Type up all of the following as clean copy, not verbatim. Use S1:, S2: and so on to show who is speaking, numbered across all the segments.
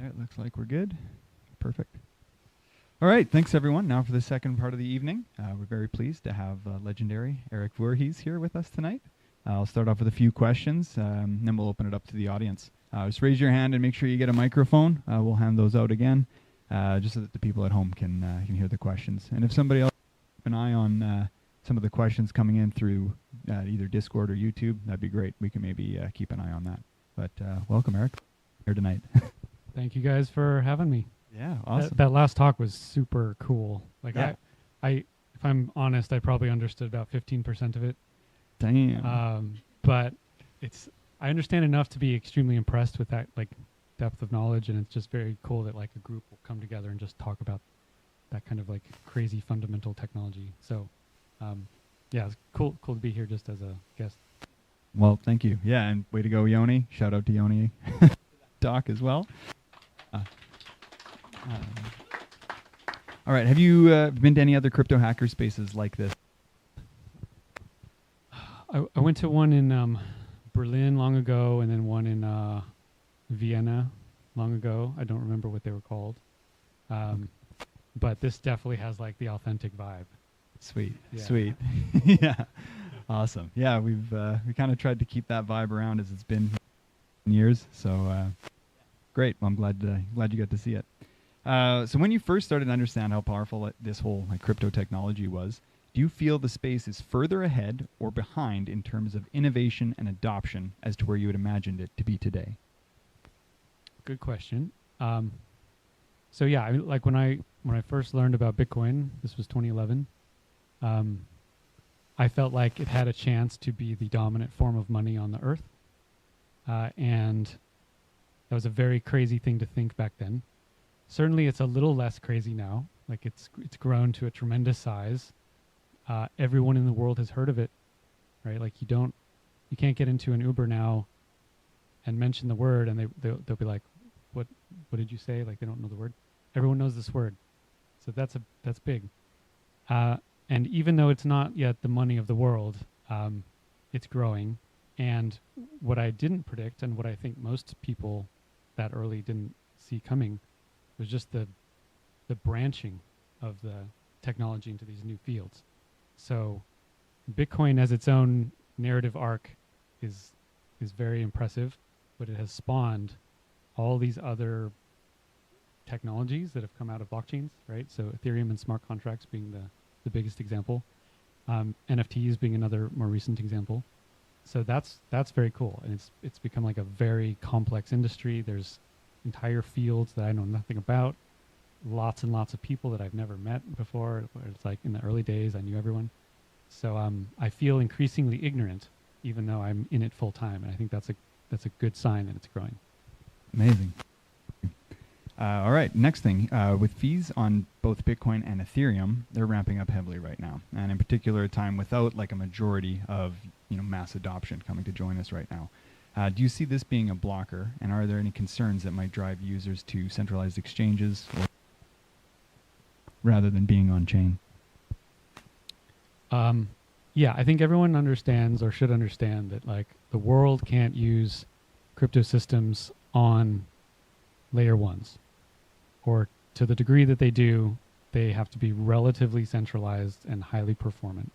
S1: There, it looks like we're good. Perfect. All right, thanks everyone. Now for the second part of the evening. We're very pleased to have legendary Erik Voorhees here with us tonight. I'll start off with a few questions, then we'll open it up to the audience. Just raise your hand and make sure you get a microphone. We'll hand those out again, just so that the people at home can hear the questions. And if somebody else keep an eye on some of the questions coming in through either Discord or YouTube, that'd be great. We can maybe keep an eye on that. But welcome, Erik, here tonight.
S2: Thank you guys for having me.
S1: Yeah, awesome.
S2: That last talk was super cool. Like
S1: yeah.
S2: I, if I'm honest, I probably understood about 15% of it.
S1: Damn.
S2: But I understand enough to be extremely impressed with that like depth of knowledge, and it's just very cool that like a group will come together and just talk about that kind of like crazy fundamental technology. So, yeah, it's cool to be here just as a guest.
S1: Well, thank you. Yeah, and way to go, Yoni. Shout out to Yoni. Doc as well. All right. Have you been to any other crypto hacker spaces like this?
S2: I went to one in Berlin long ago, and then one in Vienna long ago. I don't remember what they were called. But this definitely has like the authentic vibe.
S1: Sweet.
S2: Yeah.
S1: Sweet. Yeah. Awesome. Yeah, we kind of tried to keep that vibe around as it's been years. So great. Well, I'm glad you got to see it. So when you first started to understand how powerful this whole like crypto technology was, do you feel the space is further ahead or behind in terms of innovation and adoption as to where you had imagined it to be today?
S2: Good question. So yeah, like when I first learned about Bitcoin, this was 2011. I felt like it had a chance to be the dominant form of money on the earth, and that was a very crazy thing to think back then. Certainly, it's a little less crazy now. Like it's grown to a tremendous size. Everyone in the world has heard of it, right? Like you can't get into an Uber now and mention the word, and they'll be like, "What did you say?" Like they don't know the word. Everyone knows this word, so that's big. And even though it's not yet the money of the world, it's growing. And what I didn't predict, and what I think most people that early didn't see coming, was just the branching of the technology into these new fields. So Bitcoin as its own narrative arc is very impressive, but it has spawned all these other technologies that have come out of blockchains, right? So Ethereum and smart contracts being the biggest example, NFTs being another more recent example. So that's very cool, and it's become like a very complex industry. There's entire fields that I know nothing about, lots and lots of people that I've never met before. It's like in the early days I knew everyone. So I feel increasingly ignorant, even though I'm in it full time, and I think that's a good sign that it's growing.
S1: Amazing. All right, next thing, with fees on both Bitcoin and Ethereum, they're ramping up heavily right now, and in particular a time without like a majority of mass adoption coming to join us right now. Do you see this being a blocker, and are there any concerns that might drive users to centralized exchanges rather than being on chain?
S2: Yeah, I think everyone understands or should understand that like the world can't use crypto systems on layer ones, or to the degree that they do, they have to be relatively centralized and highly performant.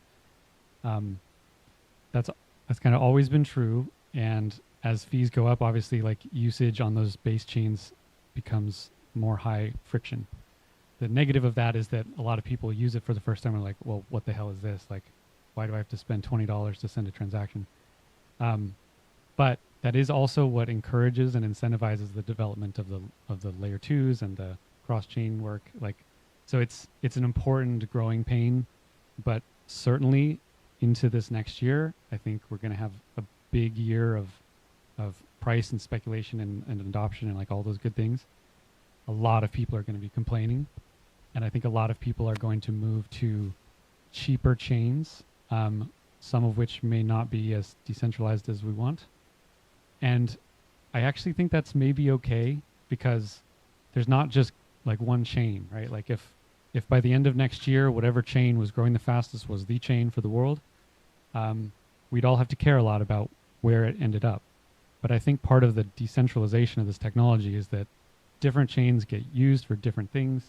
S2: That's kind of always been true, and as fees go up, obviously like usage on those base chains becomes more high friction. The negative of that is that a lot of people use it for the first time and are like, well, what the hell is this? Like, why do I have to spend $20 to send a transaction? But that is also what encourages and incentivizes the development of the layer twos and the cross-chain work. Like, so it's an important growing pain, but certainly into this next year, I think we're going to have a big year of price and speculation and adoption and like all those good things. A lot of people are going to be complaining, and I think a lot of people are going to move to cheaper chains, some of which may not be as decentralized as we want. And I actually think that's maybe okay, because there's not just like one chain, right? Like if by the end of next year, whatever chain was growing the fastest was the chain for the world, we'd all have to care a lot about where it ended up. But I think part of the decentralization of this technology is that different chains get used for different things,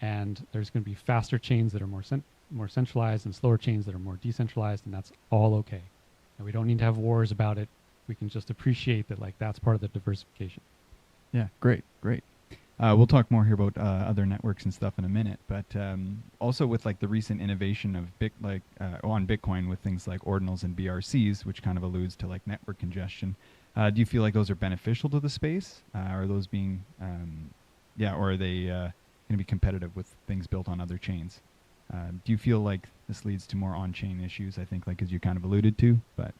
S2: and there's going to be faster chains that are more centralized and slower chains that are more decentralized, and that's all okay. And we don't need to have wars about it. We can just appreciate that, like, that's part of the diversification.
S1: Yeah, great. We'll talk more here about other networks and stuff in a minute, but also with like the recent innovation of on Bitcoin with things like ordinals and BRCs, which kind of alludes to like network congestion. Do you feel like those are beneficial to the space? Are those being, or are they going to be competitive with things built on other chains? Do you feel like this leads to more on-chain issues? I think, like as you kind of alluded to, but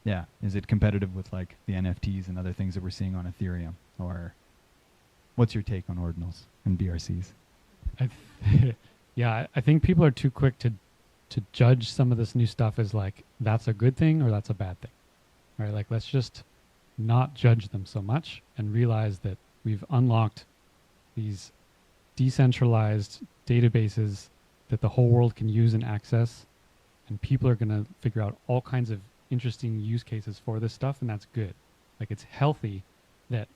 S1: yeah, is it competitive with like the NFTs and other things that we're seeing on Ethereum? Or what's your take on ordinals and BRCs?
S2: I think people are too quick to judge some of this new stuff as like that's a good thing or that's a bad thing, right? Like, let's just not judge them so much and realize that we've unlocked these decentralized databases that the whole world can use and access, and people are going to figure out all kinds of interesting use cases for this stuff, and that's good. Like, it's healthy that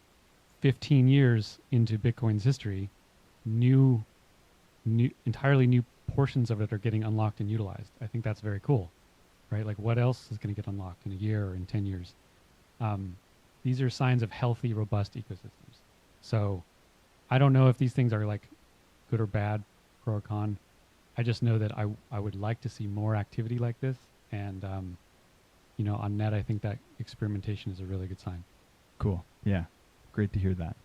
S2: 15 years into Bitcoin's history, entirely new portions of it are getting unlocked and utilized. I think that's very cool, right? Like, what else is going to get unlocked in a year or in 10 years? These are signs of healthy, robust ecosystems. So I don't know if these things are like good or bad, pro or con. I just know that I would like to see more activity like this. And, on net, I think that experimentation is a really good sign.
S1: Cool. Yeah. Great to hear that.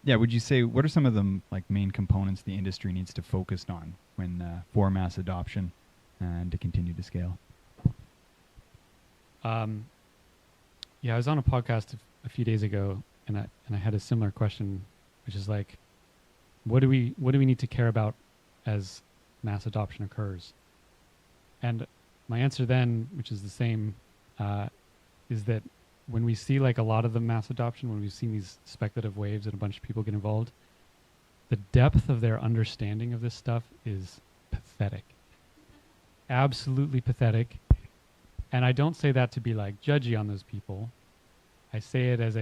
S1: Would you say, what are some of the like main components the industry needs to focus on when for mass adoption and to continue to scale?
S2: I was on a podcast a few days ago, and I had a similar question, which is like, what do we need to care about as mass adoption occurs? And my answer then, which is the same, is that when we see like a lot of the mass adoption, when we've seen these speculative waves and a bunch of people get involved, the depth of their understanding of this stuff is pathetic. Absolutely pathetic. And I don't say that to be like judgy on those people. I say it as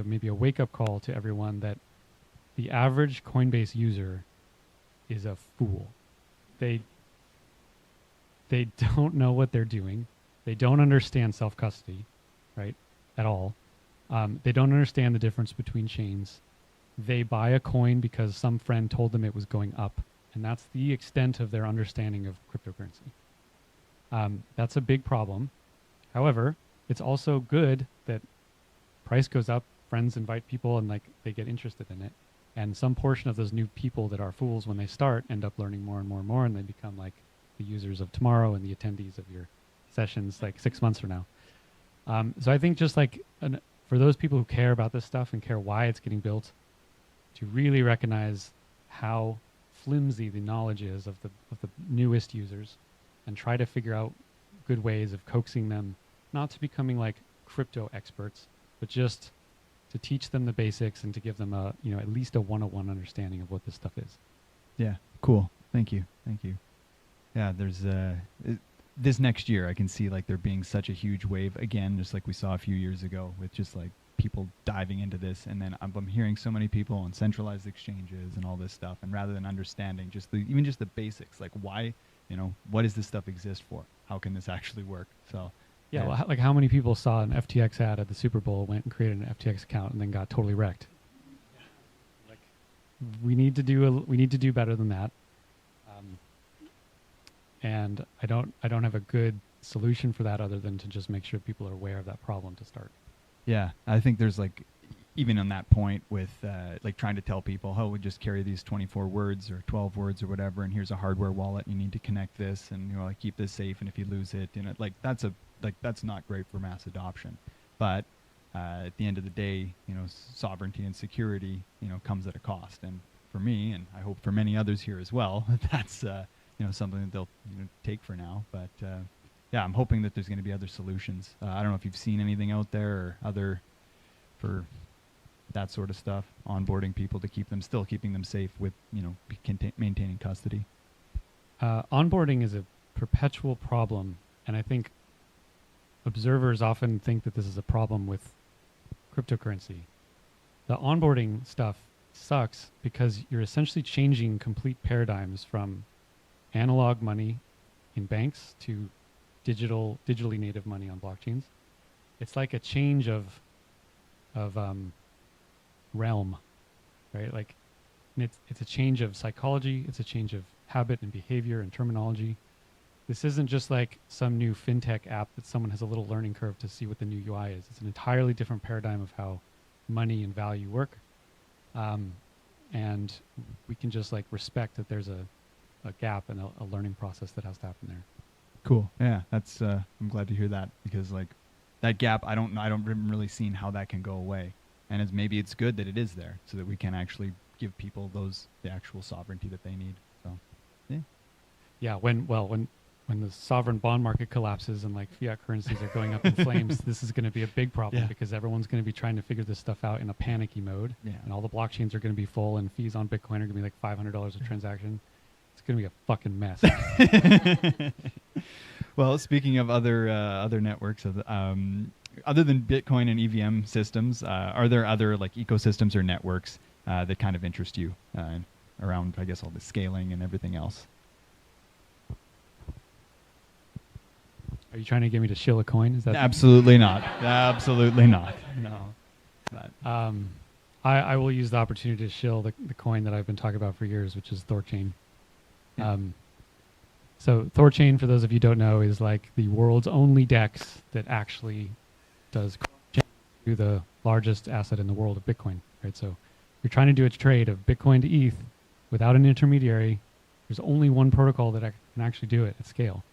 S2: maybe a wake-up call to everyone that the average Coinbase user is a fool. They don't know what they're doing. They don't understand self-custody, right, at all. They don't understand the difference between chains. They buy a coin because some friend told them it was going up, and that's the extent of their understanding of cryptocurrency. That's a big problem. However, it's also good that price goes up, friends invite people, and like they get interested in it. And some portion of those new people that are fools when they start end up learning more and more and more, and they become like the users of tomorrow and the attendees of your sessions like 6 months from now. So I think just like for those people who care about this stuff and care why it's getting built, to really recognize how flimsy the knowledge is of the newest users, and try to figure out good ways of coaxing them not to becoming like crypto experts, but just to teach them the basics and to give them at least a 101 understanding of what this stuff is.
S1: Yeah, cool. Thank you. Yeah, there's this next year I can see like there being such a huge wave again, just like we saw a few years ago with just like people diving into this, and then I'm hearing so many people on centralized exchanges and all this stuff, and rather than understanding even just the basics, like why, what does this stuff exist for? How can this actually work? So
S2: yeah, well, like how many people saw an FTX ad at the Super Bowl, went and created an FTX account, and then got totally wrecked? Like, we need to do better than that. And I don't have a good solution for that other than to just make sure people are aware of that problem to start.
S1: Yeah, I think there's like, even on that point with like trying to tell people, oh, we just carry these 24 words or 12 words or whatever, and here's a hardware wallet, you need to connect this, and like keep this safe, and if you lose it, like that's not great for mass adoption. But at the end of the day, sovereignty and security, comes at a cost. And for me, and I hope for many others here as well, that's something that they'll take for now. But yeah, I'm hoping that there's going to be other solutions. I don't know if you've seen anything out there or other for that sort of stuff, onboarding people to keeping them safe with maintaining custody.
S2: Onboarding is a perpetual problem, and I think observers often think that this is a problem with cryptocurrency. the onboarding stuff sucks because you're essentially changing complete paradigms from analog money in banks to digitally native money on blockchains. It's like a change of realm, right? Like, and it's a change of psychology. It's a change of habit and behavior and terminology. This isn't just like some new fintech app that someone has a little learning curve to see what the new UI is. It's an entirely different paradigm of how money and value work. And we can just like respect that there's a gap and a learning process that has to happen there.
S1: Cool. Yeah, that's I'm glad to hear that, because like that gap, I don't really seen how that can go away. And maybe it's good that it is there so that we can actually give people the actual sovereignty that they need. So, yeah.
S2: Yeah, when the sovereign bond market collapses and like fiat currencies are going up in flames, this is going to be a big problem because everyone's going to be trying to figure this stuff out in a panicky mode. Yeah. And all the blockchains are going to be full and fees on Bitcoin are going to be like $500 a transaction. It's going to be a fucking mess.
S1: Well, speaking of other networks, other than Bitcoin and EVM systems, are there other like ecosystems or networks that kind of interest you around, I guess, all the scaling and everything else?
S2: Are you trying to get me to shill a coin? Is that
S1: absolutely not? Absolutely not. No.
S2: I will use the opportunity to shill the coin that I've been talking about for years, which is Thorchain. Yeah. So Thorchain, for those of you who don't know, is like the world's only DEX that actually does to the largest asset in the world of Bitcoin. Right. So you're trying to do a trade of Bitcoin to ETH without an intermediary. There's only one protocol that can actually do it at scale.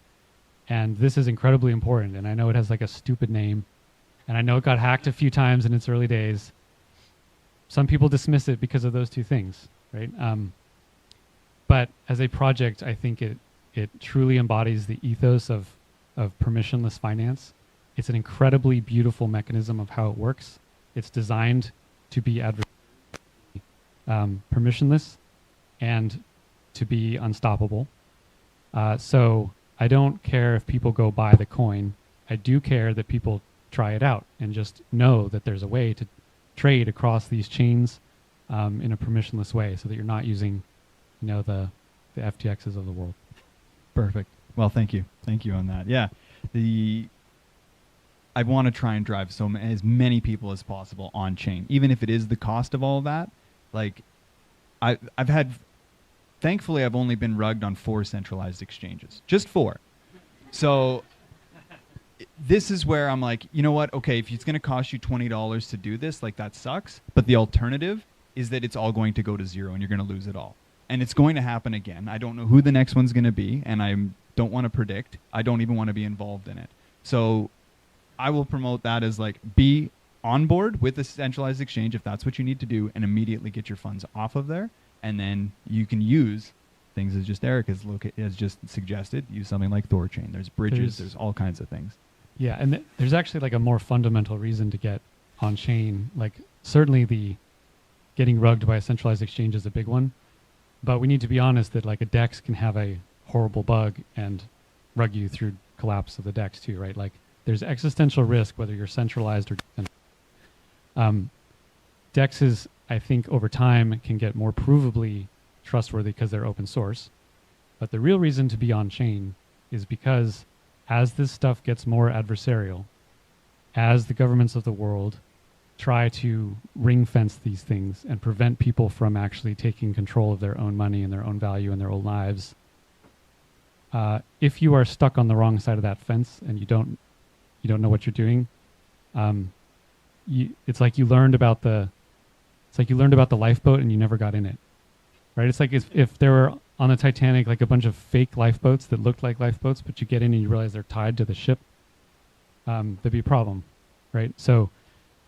S2: And this is incredibly important. And I know it has like a stupid name. And I know it got hacked a few times in its early days. Some people dismiss it because of those two things, right? But as a project, I think it truly embodies the ethos of permissionless finance. It's an incredibly beautiful mechanism of how it works. It's designed to be permissionless and to be unstoppable. So I don't care if people go buy the coin. I do care that people try it out and just know that there's a way to trade across these chains in a permissionless way, so that you're not using, the FTXs of the world.
S1: Perfect. Well, thank you on that. Yeah, I want to try and drive as many people as possible on chain, even if it is the cost of all of that. Like, I've had. Thankfully, I've only been rugged on 4 centralized exchanges. Just 4. So this is where I'm like, you know what? Okay, if it's going to cost you $20 to do this, like, that sucks. But the alternative is that it's all going to go to zero and you're going to lose it all. And it's going to happen again. I don't know who the next one's going to be, and I don't want to predict. I don't even want to be involved in it. So I will promote that as like, be on board with a centralized exchange if that's what you need to do, and immediately get your funds off of there. And then you can use things as just Erik has just suggested. Use something like Thorchain. There's bridges. There's all kinds of things.
S2: Yeah, and there's actually like a more fundamental reason to get on chain. Like, certainly the getting rugged by a centralized exchange is a big one, but we need to be honest that like a DEX can have a horrible bug and rug you through collapse of the DEX too, right? Like, there's existential risk whether you're centralized or decentralized. DEXs, I think, over time can get more provably trustworthy because they're open source. But the real reason to be on chain is because as this stuff gets more adversarial, as the governments of the world try to ring fence these things and prevent people from actually taking control of their own money and their own value and their own lives, if you are stuck on the wrong side of that fence and you don't know what you're doing, it's like you learned about the lifeboat and you never got in it, right? It's like if there were on the Titanic like a bunch of fake lifeboats that looked like lifeboats, but you get in and you realize they're tied to the ship, there'd be a problem, right? So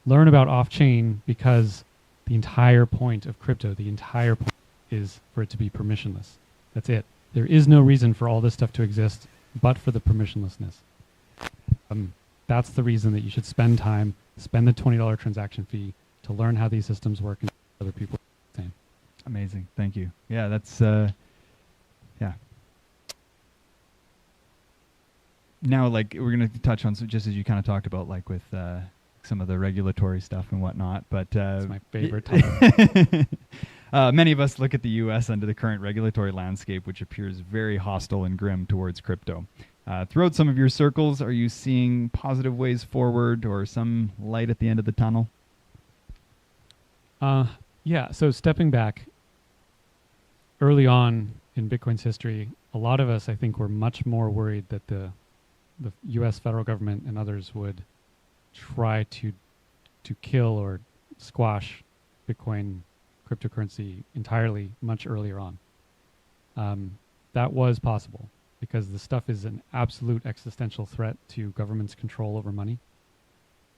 S2: learn about off-chain, because the entire point of crypto, the entire point is for it to be permissionless. That's it. There is no reason for all this stuff to exist but for the permissionlessness. That's the reason that you should spend time, spend the $20 transaction fee to learn how these systems work and other people do the same.
S1: Amazing. Thank you. Yeah, that's yeah. Now, like, we're going to touch on, so just as you kind of talked about, like with some of the regulatory stuff and whatnot. But
S2: It's my favorite topic.
S1: many of us look at the U.S. under the current regulatory landscape, which appears very hostile and grim towards crypto. Throughout some of your circles, are you seeing positive ways forward or some light at the end of the tunnel?
S2: Yeah, so stepping back, early on in Bitcoin's history, a lot of us, I think, were much more worried that the U.S. federal government and others would try to kill or squash Bitcoin cryptocurrency entirely much earlier on. That was possible because the stuff is an absolute existential threat to government's control over money.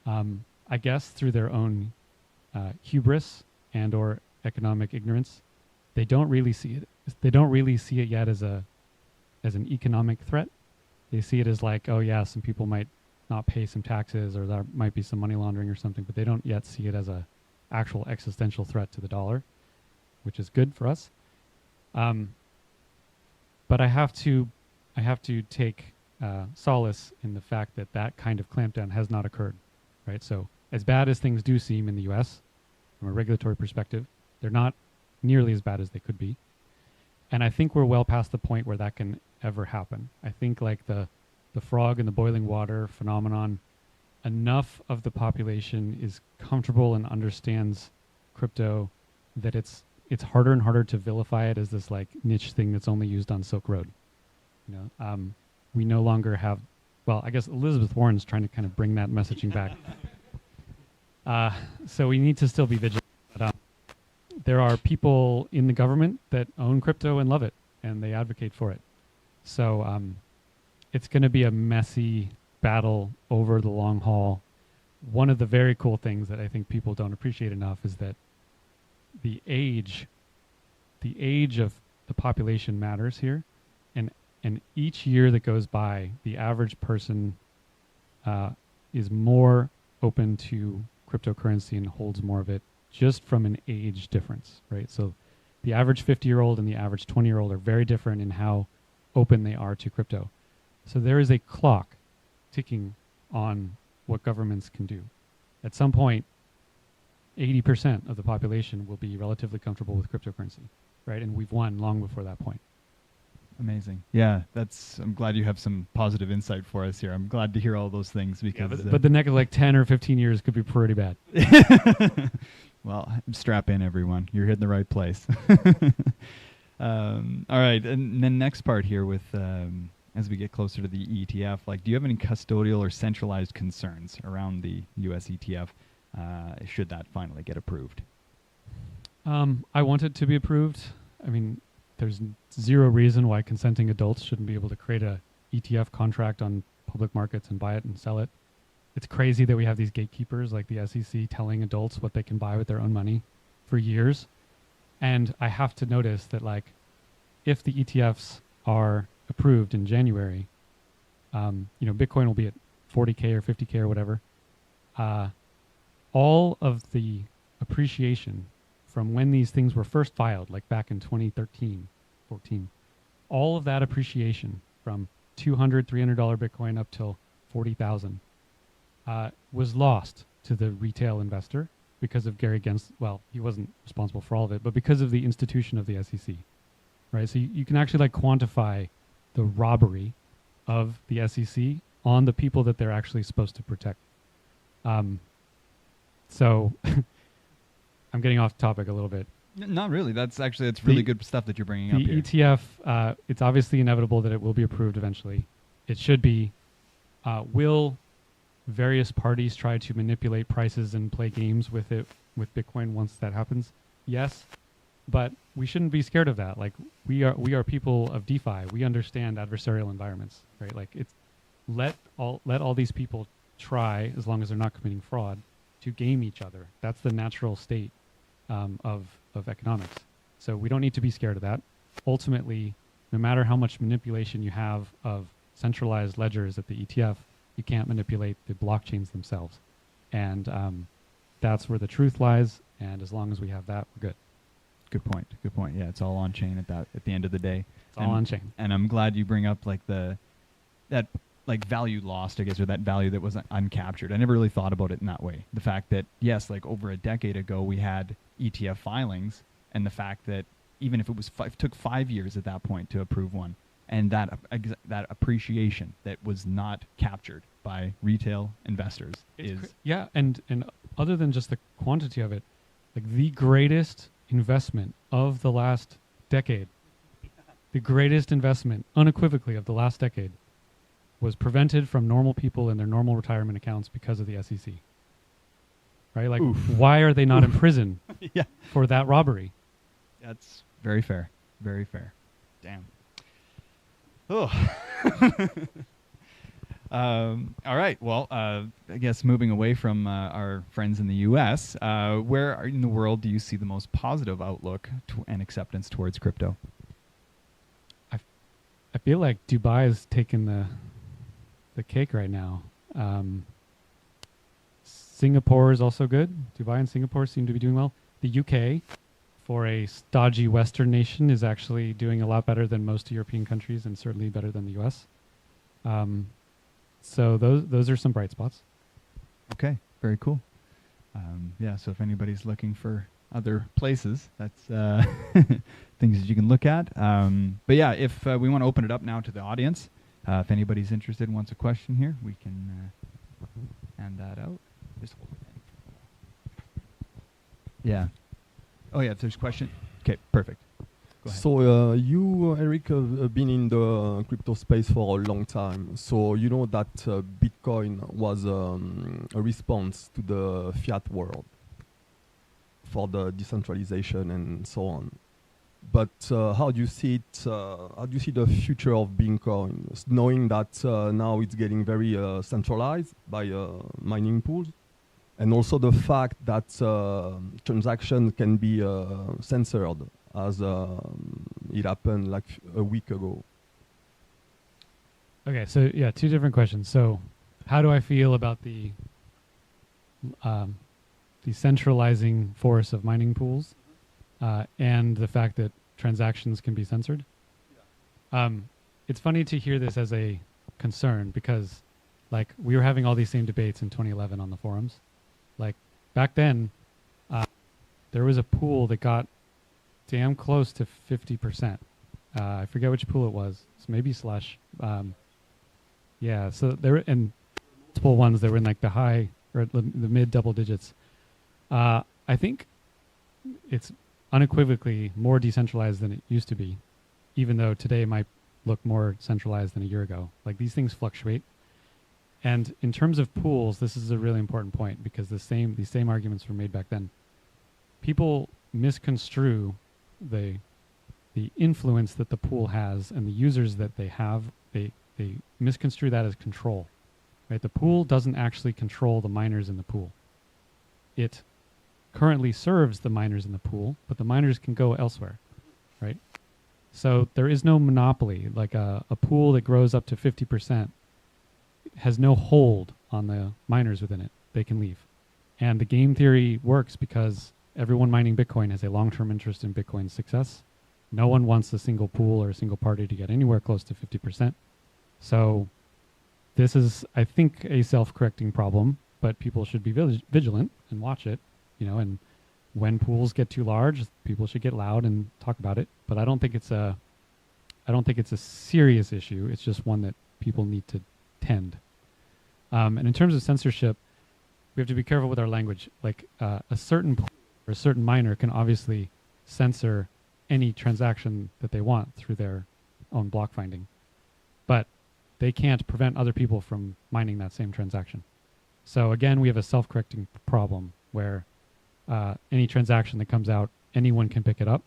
S2: I guess through their own hubris and or economic ignorance, they don't really see it. They don't really see it yet as an economic threat. They see it as like, oh yeah, some people might not pay some taxes, or there might be some money laundering or something, but they don't yet see it as a actual existential threat to the dollar, which is good for us. But I have to take solace in the fact that that kind of clampdown has not occurred, right? So as bad as things do seem in the U.S. from a regulatory perspective, they're not nearly as bad as they could be. And I think we're well past the point where that can ever happen. I think like the frog in the boiling water phenomenon, enough of the population is comfortable and understands crypto that it's harder and harder to vilify it as this like niche thing that's only used on Silk Road. You know, we no longer have, well, I guess Elizabeth Warren's trying to kind of bring that messaging back. So we need to still be vigilant. But, there are people in the government that own crypto and love it, and they advocate for it. So it's going to be a messy battle over the long haul. One of the very cool things that I think people don't appreciate enough is that the age of the population matters here. And each year that goes by, the average person is more open to cryptocurrency and holds more of it just from an age difference, right? So the average 50-year-old and the average 20-year-old are very different in how open they are to crypto. So there is a clock ticking on what governments can do. At some point, 80% of the population will be relatively comfortable with cryptocurrency, right? And we've won long before that point.
S1: Amazing. Yeah, I'm glad you have some positive insight for us here. I'm glad to hear all those things because...
S2: Yeah, but the next like 10 or 15 years could be pretty bad.
S1: Well, strap in, everyone. You're hitting the right place. All right, and then next part here with... as we get closer to the ETF, like, do you have any custodial or centralized concerns around the US ETF should that finally get approved?
S2: I want it to be approved. I mean, there's zero reason why consenting adults shouldn't be able to create a ETF contract on public markets and buy it and sell it. It's crazy that we have these gatekeepers like the SEC telling adults what they can buy with their own money for years. And I have to notice that, like, if the ETFs are approved in January, Bitcoin will be at 40K or 50K or whatever. All of the appreciation from when these things were first filed, like back in 2013, 14, all of that appreciation from $200, $300 Bitcoin up till 40,000 was lost to the retail investor because of Gary Gensler. Well, he wasn't responsible for all of it, but because of the institution of the SEC, right? So you can actually like quantify the robbery of the SEC on the people that they're actually supposed to protect. So I'm getting off topic a little bit.
S1: Not really. It's really good stuff that you're bringing up here.
S2: The ETF, it's obviously inevitable that it will be approved eventually. It should be. Will various parties try to manipulate prices and play games with it, with Bitcoin once that happens? Yes. But we shouldn't be scared of that. Like, we are people of DeFi. We understand adversarial environments, right? Like, let all these people try, as long as they're not committing fraud, to game each other. That's the natural state of economics. So we don't need to be scared of that. Ultimately, no matter how much manipulation you have of centralized ledgers at the ETF, you can't manipulate the blockchains themselves. And that's where the truth lies. And as long as we have that, we're good.
S1: Good point. Yeah, it's all on chain at the end of the day.
S2: It's all on chain.
S1: And I'm glad you bring up like that like value lost, I guess, or that value that was uncaptured. I never really thought about it in that way. The fact that, yes, like over a decade ago, we had ETF filings, and the fact that even if it was took 5 years at that point to approve one, and that appreciation that was not captured by retail investors
S2: yeah, and other than just the quantity of it, like the greatest investment of the last decade, the greatest investment unequivocally of the last decade was prevented from normal people in their normal retirement accounts because of the SEC. Right? Like, why are they not in prison for that robbery?
S1: That's very fair. Very fair. Damn. Oh. All right. Well, I guess moving away from our friends in the U.S., where in the world do you see the most positive outlook and acceptance towards crypto?
S2: I feel like Dubai is taking the cake right now. Singapore is also good. Dubai and Singapore seem to be doing well. The UK, for a stodgy Western nation, is actually doing a lot better than most European countries, and certainly better than the US. So those are some bright spots.
S1: Okay, very cool. Yeah, so if anybody's looking for other places, that's things that you can look at. But yeah, if we want to open it up now to the audience, if anybody's interested and wants a question here, we can hand that out. Just hold it. Yeah. Oh yeah, if there's a question. Okay, perfect. Go ahead.
S3: So you, Eric, have been in the crypto space for a long time. So you know that Bitcoin was a response to the fiat world for the decentralization and so on. But how do you see it? How do you see the future of Bitcoin, knowing that now it's getting very centralized by mining pools, and also the fact that transaction can be censored, as it happened like a week ago?
S2: Okay, so yeah, two different questions. So, how do I feel about the centralizing force of mining pools, and the fact that transactions can be censored? It's funny to hear this as a concern because, like, we were having all these same debates in 2011 on the forums. Like, back then, there was a pool that got damn close to 50%. I forget which pool it was. It's maybe Slush. Yeah, so there were multiple ones that were in like the high or the mid double digits. I think it's unequivocally more decentralized than it used to be, even though today might look more centralized than a year ago. Like, these things fluctuate. And in terms of pools, this is a really important point because these same arguments were made back then. People misconstrue the influence that the pool has and the users that they have. They misconstrue that as control. Right? The pool doesn't actually control the miners in the pool. It currently serves the miners in the pool, but the miners can go elsewhere, right? So there is no monopoly. Like a pool that grows up to 50% has no hold on the miners within it. They can leave. And the game theory works because everyone mining Bitcoin has a long-term interest in Bitcoin's success. No one wants a single pool or a single party to get anywhere close to 50%. So this is, I think, a self-correcting problem, but people should be vigilant and watch it, you know, and when pools get too large, people should get loud and talk about it. But I don't think it's a serious issue. It's just one that people need to tend. And in terms of censorship, we have to be careful with our language. Like a certain pool or a certain miner can obviously censor any transaction that they want through their own block finding, but they can't prevent other people from mining that same transaction. So again, we have a self-correcting problem where any transaction that comes out, anyone can pick it up.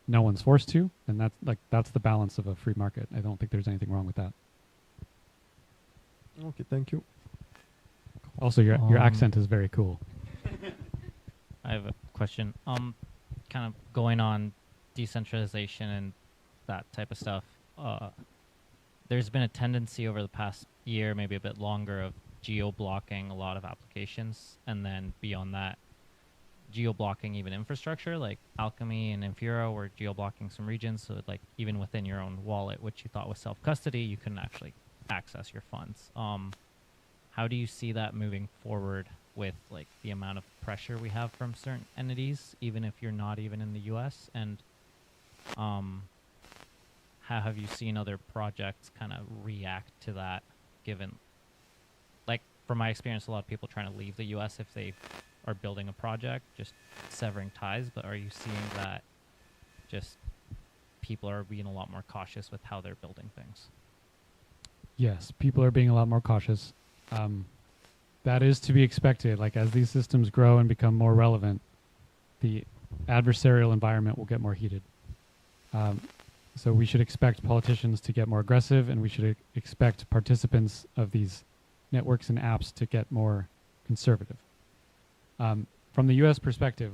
S2: No one's forced to, and that's the balance of a free market. I don't think there's anything wrong with that.
S3: Okay, thank you.
S2: Also, your accent is very cool.
S4: I have a question. Kind of going on decentralization and that type of stuff. There's been a tendency over the past year, maybe a bit longer, of geo-blocking a lot of applications, and then beyond that, geo-blocking even infrastructure. Like Alchemy and Infura were geo-blocking some regions, so like even within your own wallet, which you thought was self-custody, you couldn't actually access your funds. How do you see that moving forward with like the amount of pressure we have from certain entities, even if you're not even in the U.S.? And how have you seen other projects kind of react to that, given, like, from my experience, a lot of people trying to leave the U.S. if they are building a project, just severing ties. But are you seeing that just people are being a lot more cautious with how they're building things?
S2: Yes, people are being a lot more cautious. That is to be expected. Like, as these systems grow and become more relevant, the adversarial environment will get more heated. So we should expect politicians to get more aggressive, and we should expect participants of these networks and apps to get more conservative. From the U.S. perspective,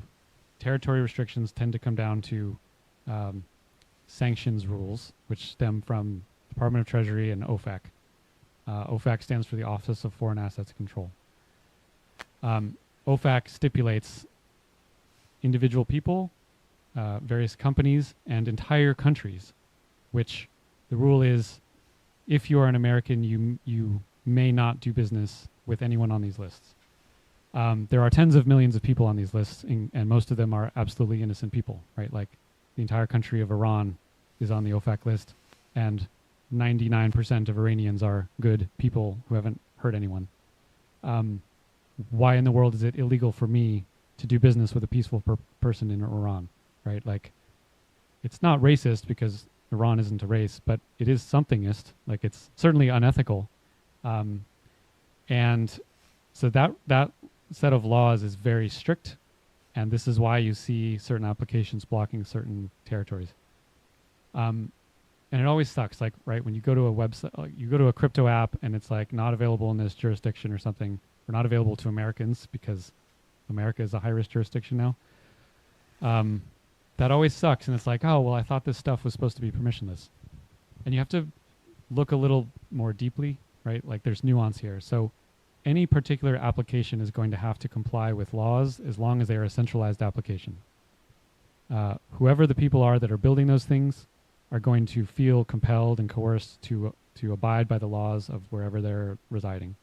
S2: territory restrictions tend to come down to sanctions rules, which stem from Department of Treasury and OFAC. OFAC stands for the Office of Foreign Assets Control. OFAC stipulates individual people, various companies, and entire countries, which the rule is, if you are an American, you may not do business with anyone on these lists. There are tens of millions of people on these lists, and most of them are absolutely innocent people, right? Like, the entire country of Iran is on the OFAC list, and 99% of Iranians are good people who haven't hurt anyone. Why in the world is it illegal for me to do business with a peaceful person in Iran, right? Like, it's not racist because Iran isn't a race, but it is somethingist. Like, it's certainly unethical. And so that set of laws is very strict, and this is why you see certain applications blocking certain territories. And it always sucks, like, right, when you go to a website, like, you go to a crypto app and it's like not available in this jurisdiction or something, or not available to Americans because America is a high-risk jurisdiction now. That always sucks, and it's like, oh, well, I thought this stuff was supposed to be permissionless. And you have to look a little more deeply, right? Like, there's nuance here. So any particular application is going to have to comply with laws as long as they are a centralized application. Whoever the people are that are building those things are going to feel compelled and coerced to abide by the laws of wherever they're residing.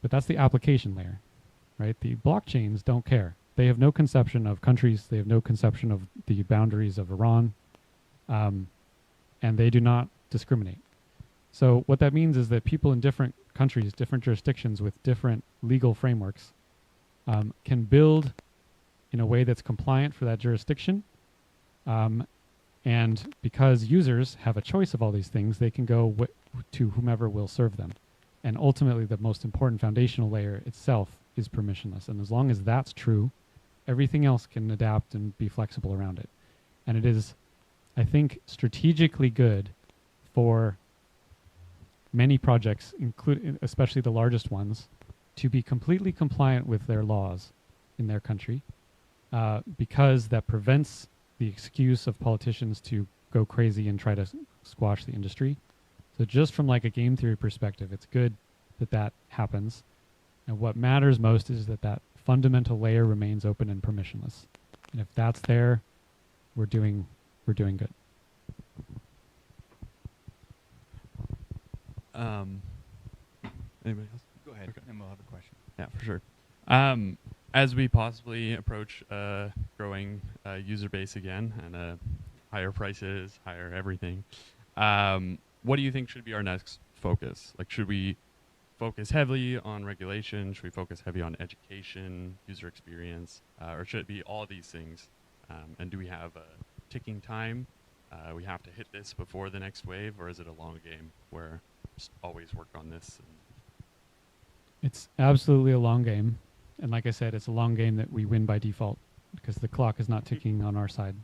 S2: But that's the application layer, right? The blockchains don't care. They have no conception of countries. They have no conception of the boundaries of Iran. And they do not discriminate. So what that means is that people in different countries, different jurisdictions with different legal frameworks can build in a way that's compliant for that jurisdiction. And because users have a choice of all these things, they can go to whomever will serve them. And ultimately, the most important foundational layer itself is permissionless. And as long as that's true, everything else can adapt and be flexible around it. And it is, I think, strategically good for many projects, including especially the largest ones, to be completely compliant with their laws in their country, because that prevents the excuse of politicians to go crazy and try to squash the industry. So just from like a game theory perspective, it's good that that happens. And what matters most is that that fundamental layer remains open and permissionless. And if that's there, we're doing good.
S5: Anybody else?
S1: Go ahead,
S5: Okay.
S1: and we'll have a question.
S5: Yeah, for sure. As we possibly approach growing user base again and higher prices, higher everything, what do you think should be our next focus? Like, should we focus heavily on regulation? Should we focus heavy on education, user experience, or should it be all these things? And do we have a ticking time? We have to hit this before the next wave, or is it a long game where just always work on this?
S2: It's absolutely a long game. And like I said, it's a long game that we win by default because the clock is not ticking on our side.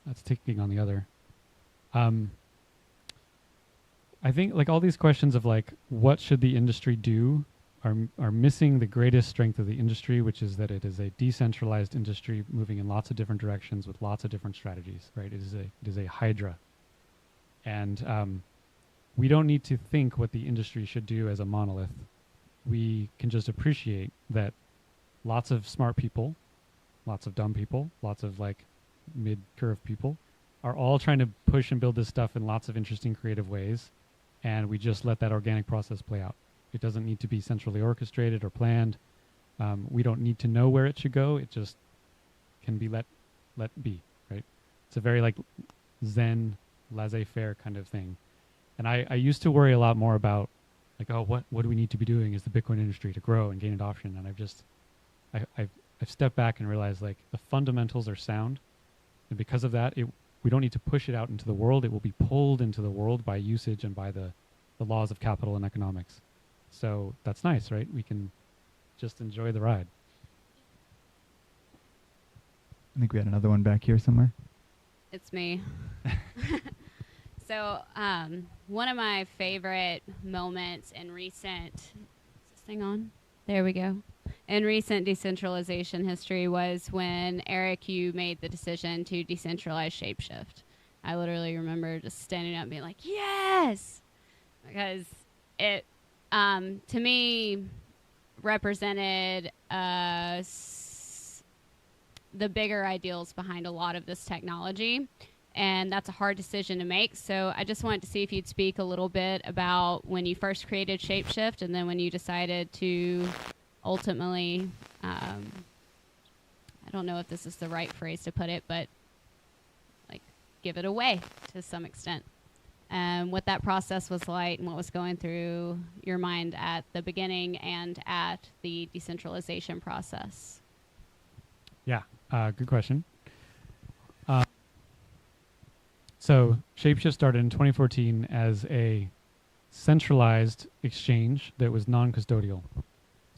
S2: That's ticking on the other. I think like all these questions of like, what should the industry do are missing the greatest strength of the industry, which is that it is a decentralized industry moving in lots of different directions with lots of different strategies, right? It is a hydra. And we don't need to think what the industry should do as a monolith. We can just appreciate that lots of smart people, lots of dumb people, lots of like mid-curve people are all trying to push and build this stuff in lots of interesting creative ways. and we just let that organic process play out. It doesn't need to be centrally orchestrated or planned. We don't need to know where it should go. It just can be let be, right? It's a very like Zen, laissez-faire kind of thing. And I used to worry a lot more about like, oh, what do we need to be doing as the Bitcoin industry to grow and gain adoption? And I've stepped back and realized like the fundamentals are sound, and because of that, we don't need to push it out into the world. It will be pulled into the world by usage and by the laws of capital and economics. So that's nice, right? We can just enjoy the ride.
S1: I think we had another one back here somewhere.
S6: It's me. So one of my favorite moments in recent, is this thing on? There we go. In recent decentralization history was when, Eric, you made the decision to decentralize Shapeshift. I literally remember just standing up and being like, yes! Because it, to me, represented the bigger ideals behind a lot of this technology. And that's a hard decision to make. So I just wanted to see if you'd speak a little bit about when you first created Shapeshift and then when you decided to ultimately, I don't know if this is the right phrase to put it, but like give it away to some extent. What that process was like and what was going through your mind at the beginning and at the decentralization process.
S2: Yeah, good question. So Shapeshift started in 2014 as a centralized exchange that was non-custodial.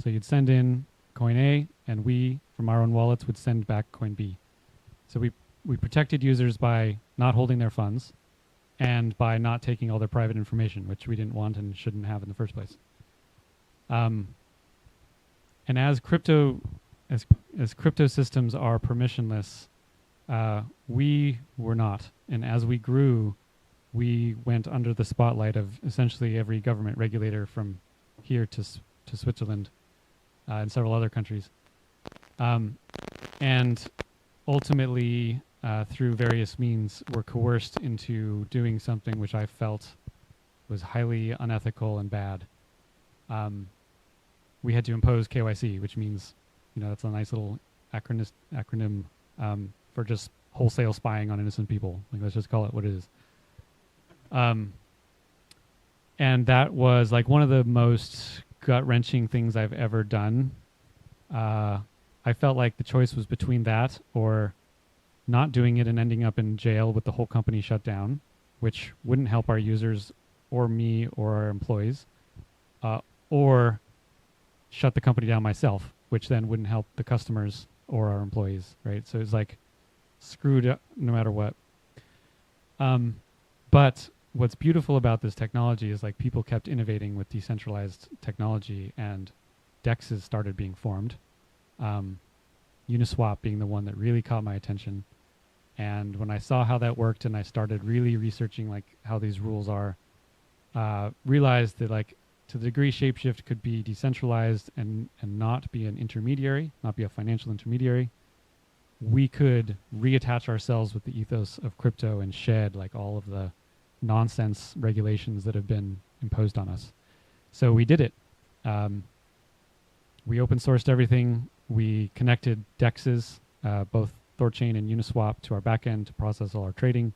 S2: So you'd send in coin A, and we, from our own wallets, would send back coin B. So we protected users by not holding their funds and by not taking all their private information, which we didn't want and shouldn't have in the first place. And as crypto systems are permissionless, we were not. And as we grew, we went under the spotlight of essentially every government regulator from here to Switzerland and several other countries. And ultimately, through various means, were coerced into doing something which I felt was highly unethical and bad. We had to impose KYC, which means, that's a nice little acronym for just wholesale spying on innocent people. Like, let's just call it what it is. And that was like one of the most gut-wrenching things I've ever done. I felt like the choice was between that or not doing it and ending up in jail with the whole company shut down, which wouldn't help our users or me or our employees, or shut the company down myself, which then wouldn't help the customers or our employees, right? So it's like screwed up no matter what. But what's beautiful about this technology is like people kept innovating with decentralized technology and DEXs started being formed. Uniswap being the one that really caught my attention. And when I saw how that worked and I started really researching like how these rules are, realized that like to the degree Shapeshift could be decentralized and not be an intermediary, not be a financial intermediary, we could reattach ourselves with the ethos of crypto and shed like all of the nonsense regulations that have been imposed on us. So we did it. We open sourced everything. We connected DEXs, both Thorchain and Uniswap, to our backend to process all our trading.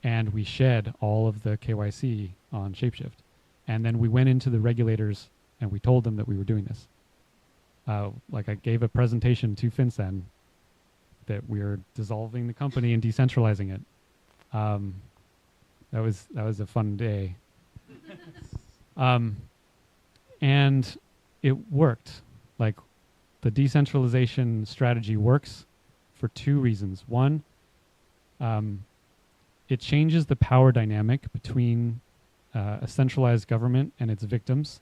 S2: And we shed all of the KYC on Shapeshift. And then we went into the regulators and we told them that we were doing this. Like I gave a presentation to FinCEN that we're dissolving the company and decentralizing it. That was a fun day. And it worked. Like the decentralization strategy works for two reasons. One, it changes the power dynamic between a centralized government and its victims.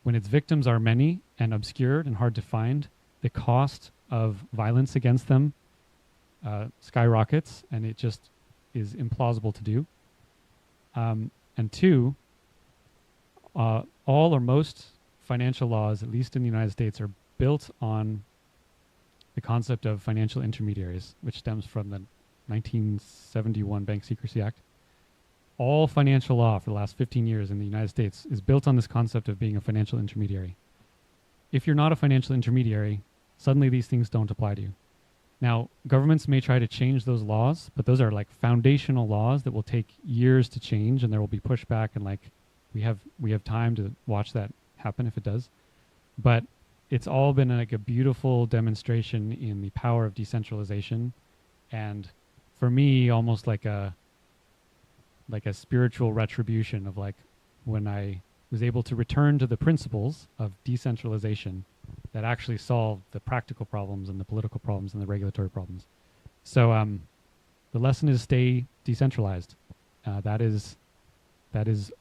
S2: When its victims are many and obscured and hard to find, the cost of violence against them skyrockets, and it just is implausible to do. And two, all or most financial laws, at least in the United States, are built on the concept of financial intermediaries, which stems from the 1971 Bank Secrecy Act. all financial law for the last 15 years in the United States is built on this concept of being a financial intermediary. If you're not a financial intermediary, suddenly these things don't apply to you. Now, governments may try to change those laws, but those are like foundational laws that will take years to change, and there will be pushback, and like we have time to watch that happen if it does. But it's all been like a beautiful demonstration in the power of decentralization, and for me, almost like a spiritual retribution of like when I was able to return to the principles of decentralization that actually solved the practical problems and the political problems and the regulatory problems. So the lesson is stay decentralized. That is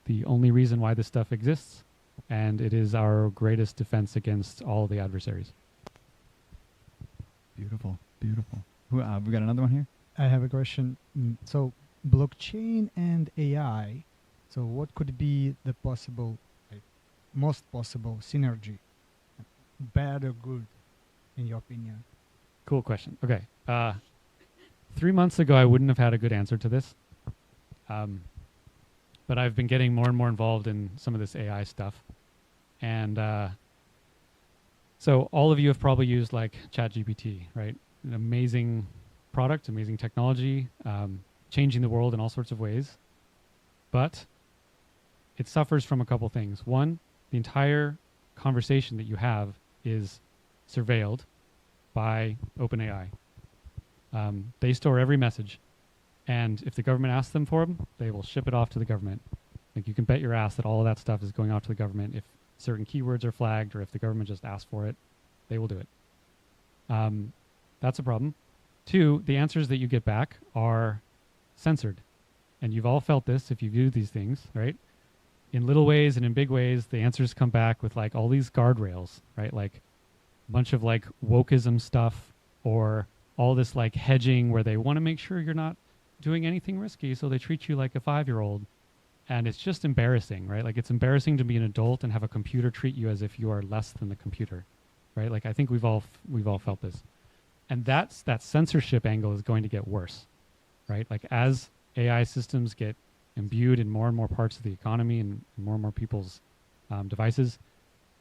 S2: the only reason why this stuff exists, and it is our greatest defense against all of the adversaries.
S1: Beautiful, beautiful. We got another one here.
S7: I have a question. So blockchain and AI. So what could be the possible, like, most possible synergy, bad or good, in your opinion?
S2: Cool question. Okay. 3 months ago, I wouldn't have had a good answer to this. But I've been getting more and more involved in some of this AI stuff. And so all of you have probably used like ChatGPT, right? An amazing product, amazing technology, changing the world in all sorts of ways. But it suffers from a couple things. One, the entire conversation that you have is surveilled by OpenAI. They store every message, and if the government asks them for them, they will ship it off to the government. Like, you can bet your ass that all of that stuff is going off to the government. If certain keywords are flagged, or if the government just asks for it, they will do it. That's a problem. Two, the answers that you get back are censored, and you've all felt this if you've used these things, right? In little ways and in big ways, the answers come back with like all these guardrails, right? Like a bunch of like wokeism stuff, or all this like hedging where they want to make sure you're not doing anything risky, so they treat you like a 5-year-old. And it's just embarrassing, right? Like, it's embarrassing to be an adult and have a computer treat you as if you are less than the computer, right? Like, I think we've all felt this. And that censorship angle is going to get worse, right? Like, as AI systems get imbued in more and more parts of the economy and more people's devices,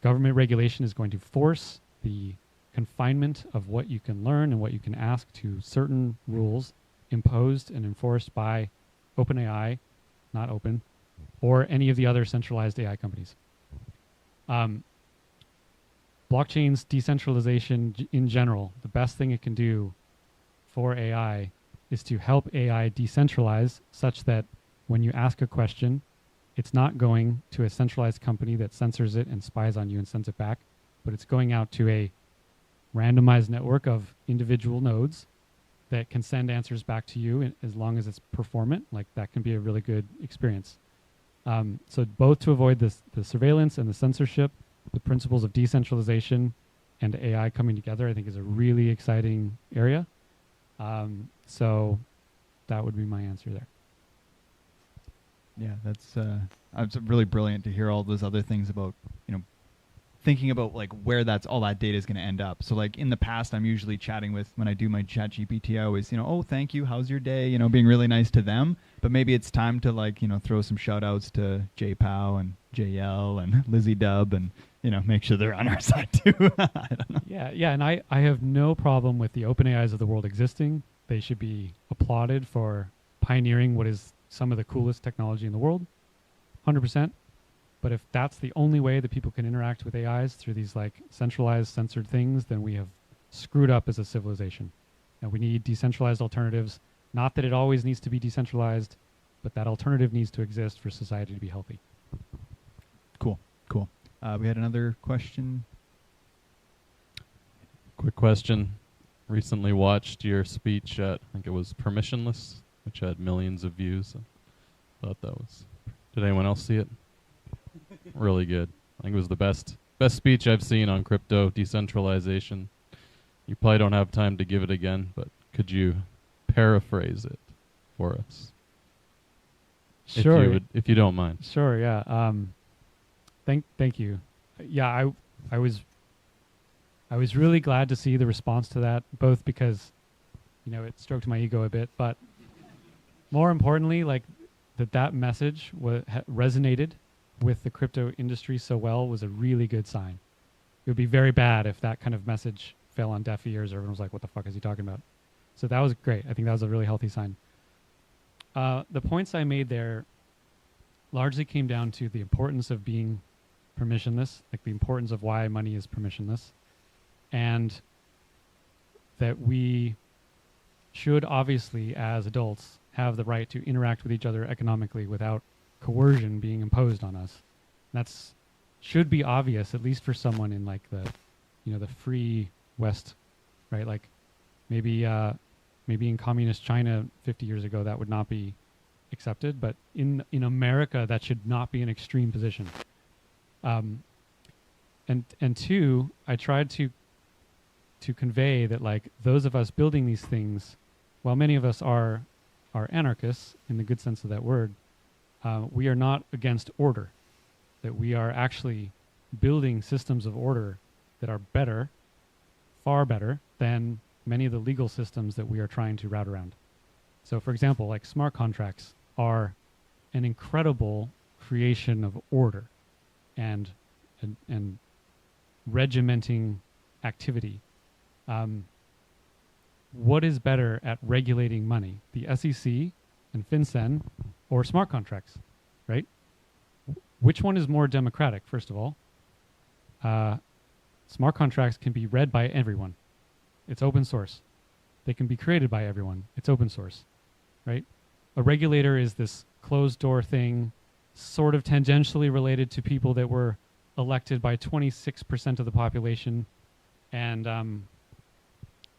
S2: government regulation is going to force the confinement of what you can learn and what you can ask to certain rules imposed and enforced by OpenAI, not Open, or any of the other centralized AI companies. Blockchain's decentralization in general, the best thing it can do for AI is to help AI decentralize such that when you ask a question, it's not going to a centralized company that censors it and spies on you and sends it back, but it's going out to a randomized network of individual nodes that can send answers back to you as long as it's performant. Like, that can be a really good experience. So both to avoid the surveillance and the censorship, the principles of decentralization and AI coming together, I think, is a really exciting area. So that would be my answer there.
S1: Yeah, that's really brilliant to hear all those other things about, thinking about like where all that data is going to end up. So like in the past, I'm usually chatting with, when I do my chat GPT, I always, oh, thank you, how's your day? Being really nice to them. But maybe it's time to like, throw some shout outs to JPow and JL and Lizzie Dub and, make sure they're on our side too. I don't know.
S2: Yeah. And I have no problem with the OpenAIs of the world existing. They should be applauded for pioneering what is some of the coolest technology in the world, 100%. But if that's the only way that people can interact with AIs, through these like centralized, censored things, then we have screwed up as a civilization. And we need decentralized alternatives. Not that it always needs to be decentralized, but that alternative needs to exist for society to be healthy.
S1: Cool. We had another question.
S5: Quick question. Recently watched your speech at, I think it was Permissionless, which had millions of views. I thought that was... Did anyone else see it? Really good. I think it was the best speech I've seen on crypto decentralization. You probably don't have time to give it again, but could you paraphrase it for us?
S2: Sure.
S5: If you don't mind.
S2: Sure. Yeah. Thank you. Yeah. I was really glad to see the response to that, both because, it stroked my ego a bit, but more importantly, like, that message resonated with the crypto industry so well was a really good sign. It would be very bad if that kind of message fell on deaf ears or everyone was like, what the fuck is he talking about? So that was great. I think that was a really healthy sign. The points I made there largely came down to the importance of being permissionless, like the importance of why money is permissionless, and that we should obviously, as adults, have the right to interact with each other economically without coercion being imposed on us. That's should be obvious, at least for someone in like the, the free West, right? Like maybe in communist China 50 years ago that would not be accepted, but in America that should not be an extreme position. And two, I tried to convey that like those of us building these things, while many of us are anarchists in the good sense of that word, we are not against order. That we are actually building systems of order that are better, far better than many of the legal systems that we are trying to route around. So for example, like smart contracts are an incredible creation of order and regimenting activity. What is better at regulating money, the SEC and FinCEN or smart contracts, right? Which one is more democratic, first of all? Smart contracts can be read by everyone. It's open source. They can be created by everyone. It's open source, right? A regulator is this closed door thing, sort of tangentially related to people that were elected by 26% of the population. And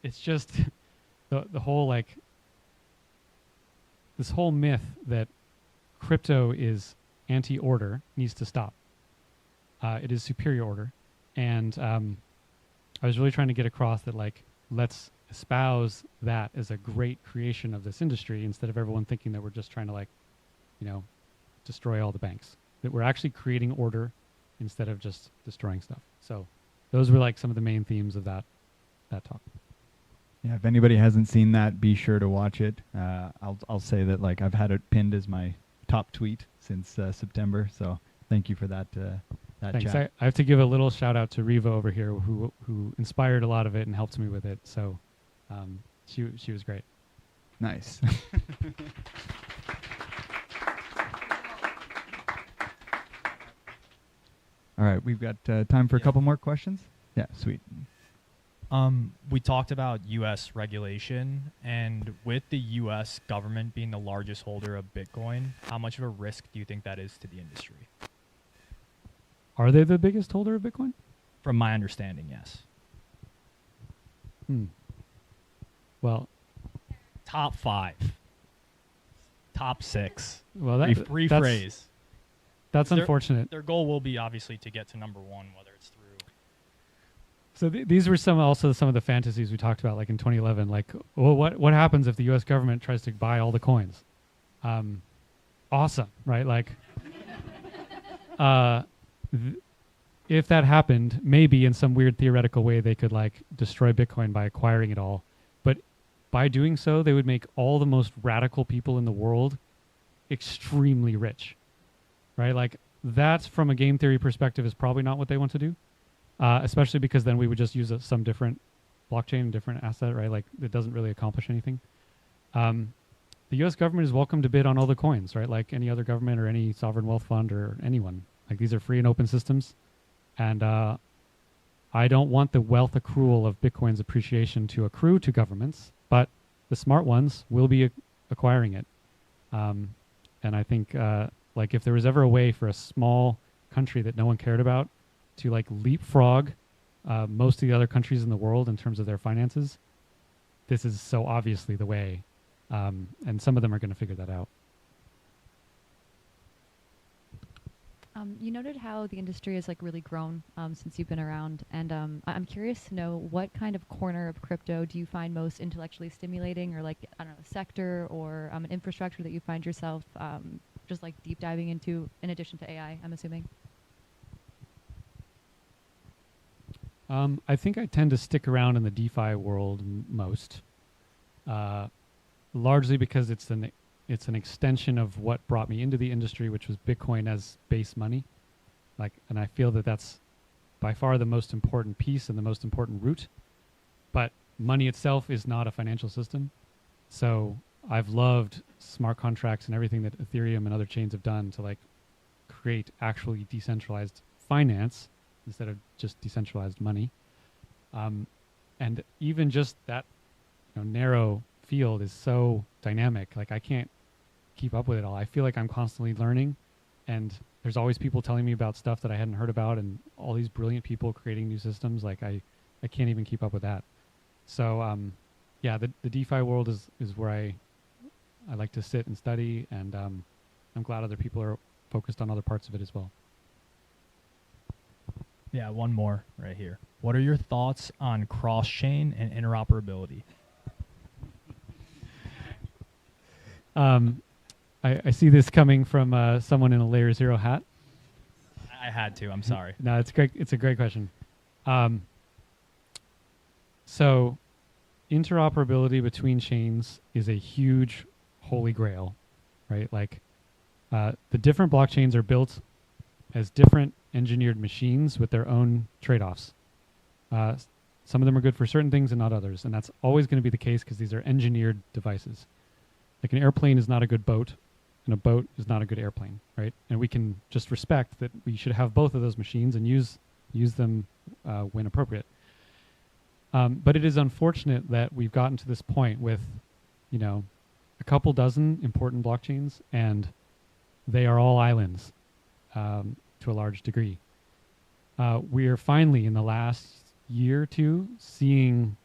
S2: it's just the whole like, this whole myth that crypto is anti-order needs to stop. It is superior order. And I was really trying to get across that like, let's espouse that as a great creation of this industry instead of everyone thinking that we're just trying to like, destroy all the banks. That we're actually creating order instead of just destroying stuff. So those were like some of the main themes of that talk.
S1: Yeah, if anybody hasn't seen that, be sure to watch it. I'll say that like I've had it pinned as my top tweet since September. So thank you for that.
S2: Thanks.
S1: Chat.
S2: I have to give a little shout out to Riva over here who inspired a lot of it and helped me with it. So she was great.
S1: Nice. All right, we've got time for a couple more questions. Yeah, sweet.
S8: We talked about U.S. regulation, and with the U.S. government being the largest holder of Bitcoin, how much of a risk do you think that is to the industry?
S2: Are they the biggest holder of Bitcoin?
S8: From my understanding, yes.
S2: Well,
S8: top 5, top 6.
S2: Well,
S8: rephrase.
S2: That's unfortunate.
S8: Their goal will be obviously to get to number 1, whether it's through.
S2: So these were some of the fantasies we talked about, like in 2011. Like, well, what happens if the U.S. government tries to buy all the coins? Awesome, right? Like, if that happened, maybe in some weird theoretical way they could like destroy Bitcoin by acquiring it all. But by doing so, they would make all the most radical people in the world extremely rich, right? Like that's from a game theory perspective is probably not what they want to do, especially because then we would just use some different blockchain, different asset, right? Like it doesn't really accomplish anything. The U.S. government is welcome to bid on all the coins, right? Like any other government or any sovereign wealth fund or anyone. Like these are free and open systems. And I don't want the wealth accrual of Bitcoin's appreciation to accrue to governments, but the smart ones will be acquiring it. And I think like if there was ever a way for a small country that no one cared about to like leapfrog most of the other countries in the world in terms of their finances, this is so obviously the way. And some of them are going to figure that out.
S9: You noted how the industry has like really grown since you've been around, and I'm curious to know what kind of corner of crypto do you find most intellectually stimulating, or like I don't know, sector or an infrastructure that you find yourself just like deep diving into, in addition to AI, I'm assuming.
S2: I think I tend to stick around in the DeFi world most, largely because it's it's an extension of what brought me into the industry, which was Bitcoin as base money. And I feel that that's by far the most important piece and the most important root. But money itself is not a financial system. So I've loved smart contracts and everything that Ethereum and other chains have done to create actually decentralized finance instead of just decentralized money. And even just that narrow field is so dynamic. I can't keep up with it all. I feel like I'm constantly learning, and there's always people telling me about stuff that I hadn't heard about, and all these brilliant people creating new systems. I can't even keep up with that. So yeah, the DeFi world is where I like to sit and study, and I'm glad other people are focused on other parts of it as well.
S8: Yeah, one more right here. What are your thoughts on cross-chain and interoperability?
S2: I see this coming from someone in a Layer 0 hat.
S8: I had to. I'm sorry.
S2: No, it's great. It's a great question. So interoperability between chains is a huge holy grail, right? The different blockchains are built as different engineered machines with their own trade-offs. Some of them are good for certain things and not others, and that's always going to be the case because these are engineered devices. An airplane is not a good boat, and a boat is not a good airplane, right? And we can just respect that we should have both of those machines and use them when appropriate. But it is unfortunate that we've gotten to this point with, a couple dozen important blockchains, and they are all islands to a large degree. We are finally, in the last year or two, seeing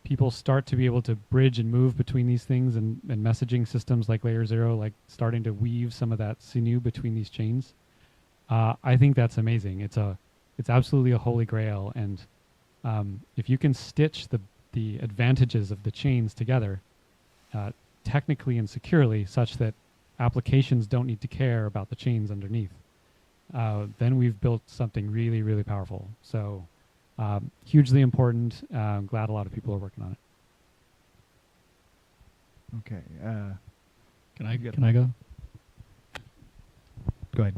S2: people start to be able to bridge and move between these things, and messaging systems like Layer 0, starting to weave some of that sinew between these chains. I think that's amazing. It's absolutely a holy grail, and if you can stitch the advantages of the chains together technically and securely such that applications don't need to care about the chains underneath, then we've built something really, really powerful. So hugely important. I'm glad a lot of people are working on it.
S1: Okay.
S10: Can I go?
S1: Go ahead.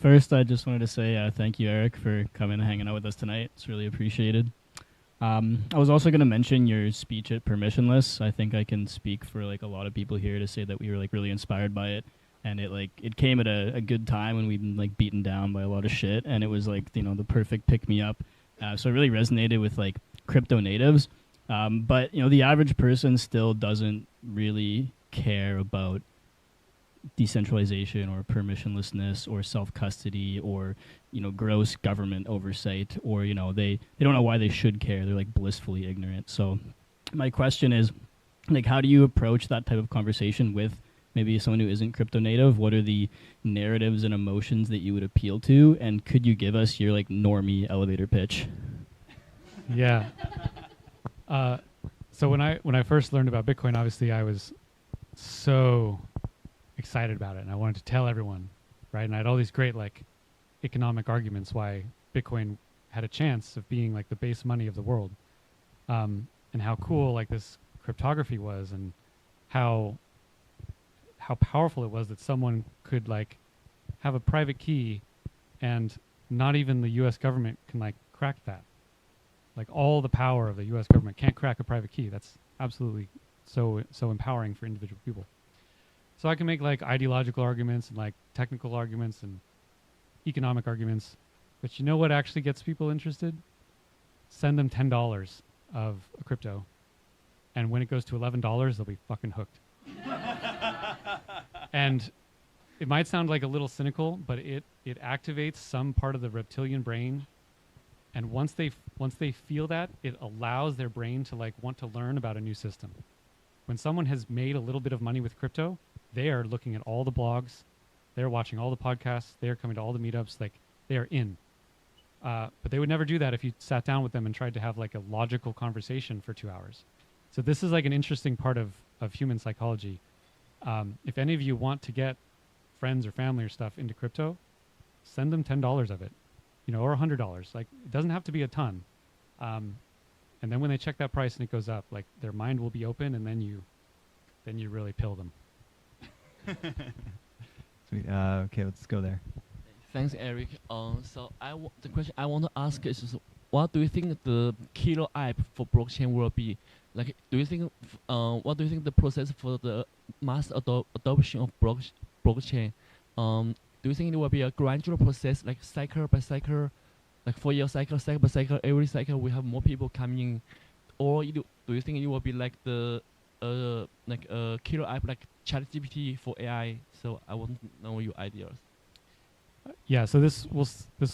S10: First, I just wanted to say thank you, Eric, for coming and hanging out with us tonight. It's really appreciated. I was also going to mention your speech at Permissionless. I think I can speak for a lot of people here to say that we were really inspired by it, and it came at a good time when we'd been beaten down by a lot of shit, and it was the perfect pick me up. So it really resonated with crypto natives, but the average person still doesn't really care about decentralization or permissionlessness or self-custody or gross government oversight, or they don't know why they should care. They're blissfully ignorant. So my question is, how do you approach that type of conversation with maybe someone who isn't crypto native? What are the narratives and emotions that you would appeal to, and could you give us your normie elevator pitch?
S2: Yeah. So when I first learned about Bitcoin, obviously I was so excited about it, and I wanted to tell everyone, right? And I had all these great economic arguments why Bitcoin had a chance of being the base money of the world, and how cool this cryptography was, and how powerful it was that someone could have a private key, and not even the U.S. government can crack that. All the power of the U.S. government can't crack a private key. That's absolutely so empowering for individual people. So I can make ideological arguments and technical arguments and economic arguments, but you know what actually gets people interested? Send them $10 of a crypto, and when it goes to $11, they'll be fucking hooked. And it might sound a little cynical, but it activates some part of the reptilian brain, and once they feel that, it allows their brain to want to learn about a new system. When someone has made a little bit of money with crypto, they are looking at all the blogs, they're watching all the podcasts, they're coming to all the meetups, they are in. But they would never do that if you sat down with them and tried to have a logical conversation for 2 hours. So this is an interesting part of human psychology. If any of you want to get friends or family or stuff into crypto, send them $10 of it, or $100. It doesn't have to be a ton. And then when they check that price and it goes up, like their mind will be open, and then you really pill them.
S1: Sweet. Okay, let's go there.
S11: Thanks, Eric. So the question I want to ask is, what do you think the killer app for blockchain will be? Like, do you think, what do you think the process for the mass adoption of blockchain? Do you think it will be a gradual process, like cycle by cycle, like 4-year cycle, cycle by cycle, every cycle we have more people coming in, or do you think it will be like the like a killer app like ChatGPT for AI? So I want to know your ideas.
S2: Yeah, so this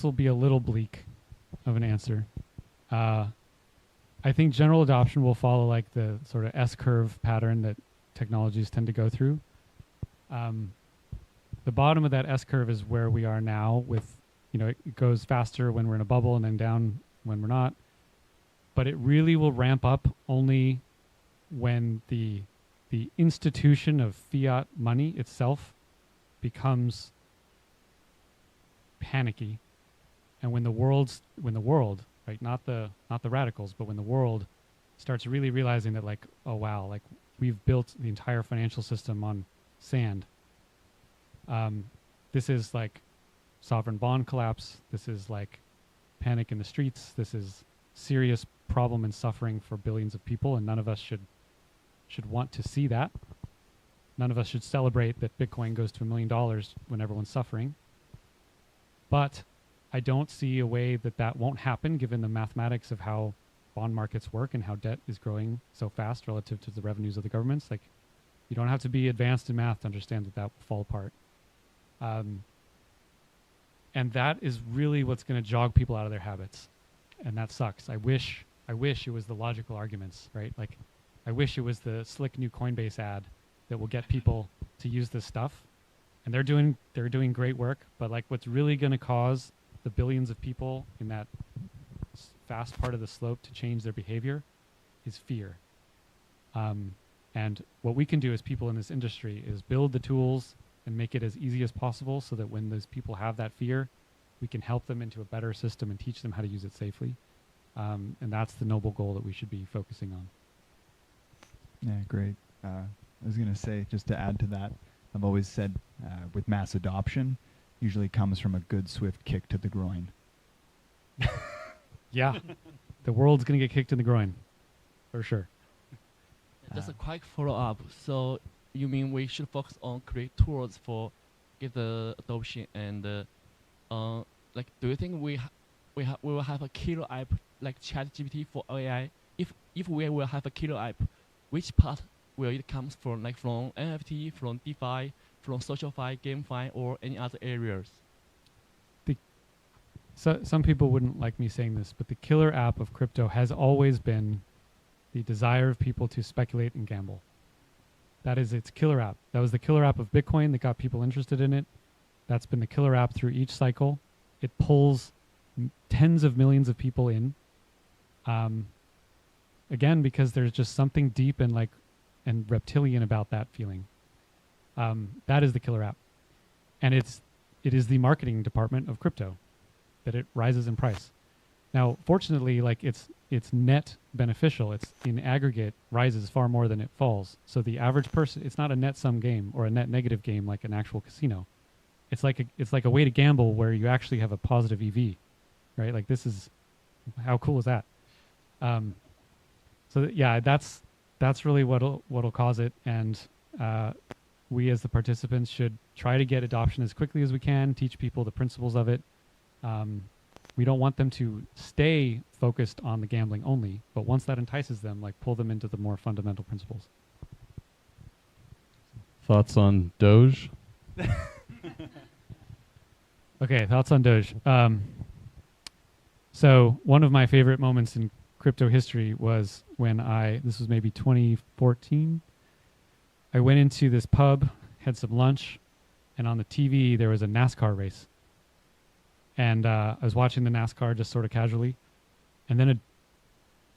S2: will be a little bleak of an answer. I think general adoption will follow like the sort of S-curve pattern that technologies tend to go through. The bottom of that S-curve is where we are now with, it goes faster when we're in a bubble and then down when we're not. But it really will ramp up only when the institution of fiat money itself becomes panicky, and when the world, right, not the radicals, but when the world starts really realizing that, like, oh wow, like we've built the entire financial system on sand. This is like sovereign bond collapse. This is like panic in the streets. This is serious problem and suffering for billions of people, and none of us should want to see that. None of us should celebrate that Bitcoin goes to $1 million when everyone's suffering. But I don't see a way that won't happen, given the mathematics of how bond markets work and how debt is growing so fast relative to the revenues of the governments. Like, you don't have to be advanced in math to understand that will fall apart. And that is really what's going to jog people out of their habits. And that sucks. I wish it was the logical arguments, right? Like, I wish it was the slick new Coinbase ad that will get people to use this stuff. And they're doing great work, but like what's really going to cause the billions of people in that fast part of the slope to change their behavior is fear. And what we can do as people in this industry is build the tools and make it as easy as possible so that when those people have that fear, we can help them into a better system and teach them how to use it safely. And that's the noble goal that we should be focusing on.
S1: Yeah, great. I was going to say, just to add to that, I've always said with mass adoption, usually comes from a good, swift kick to the groin.
S2: Yeah. The world's going to get kicked in the groin, for sure.
S11: Just a quick follow-up. So you mean we should focus on create tools for get the adoption, and like, do you think we will have a killer app like ChatGPT for AI? If we will have a killer app, which part will it come from? Like from NFT, from DeFi, from SocialFi, GameFi, or any other areas?
S2: So some people wouldn't like me saying this, but the killer app of crypto has always been the desire of people to speculate and gamble. That is its killer app. That was the killer app of Bitcoin that got people interested in it. That's been the killer app through each cycle. It pulls tens of millions of people in. Again, because there's just something deep and reptilian about that feeling. That is the killer app. And it is the marketing department of crypto that it rises in price. Now, fortunately, like it's net beneficial. It's in aggregate rises far more than it falls. So the average person, it's not a net sum game or a net negative game like an actual casino. It's like a way to gamble where you actually have a positive EV, right? Like, this is, how cool is that? That's really what'll cause it. And we as the participants should try to get adoption as quickly as we can, teach people the principles of it. We don't want them to stay focused on the gambling only, but once that entices them, like, pull them into the more fundamental principles.
S5: Thoughts on Doge?
S2: Okay, thoughts on Doge. So one of my favorite moments in crypto history was when this was maybe 2014. I went into this pub, had some lunch, and on the TV there was a NASCAR race. And I was watching the NASCAR just sort of casually. And then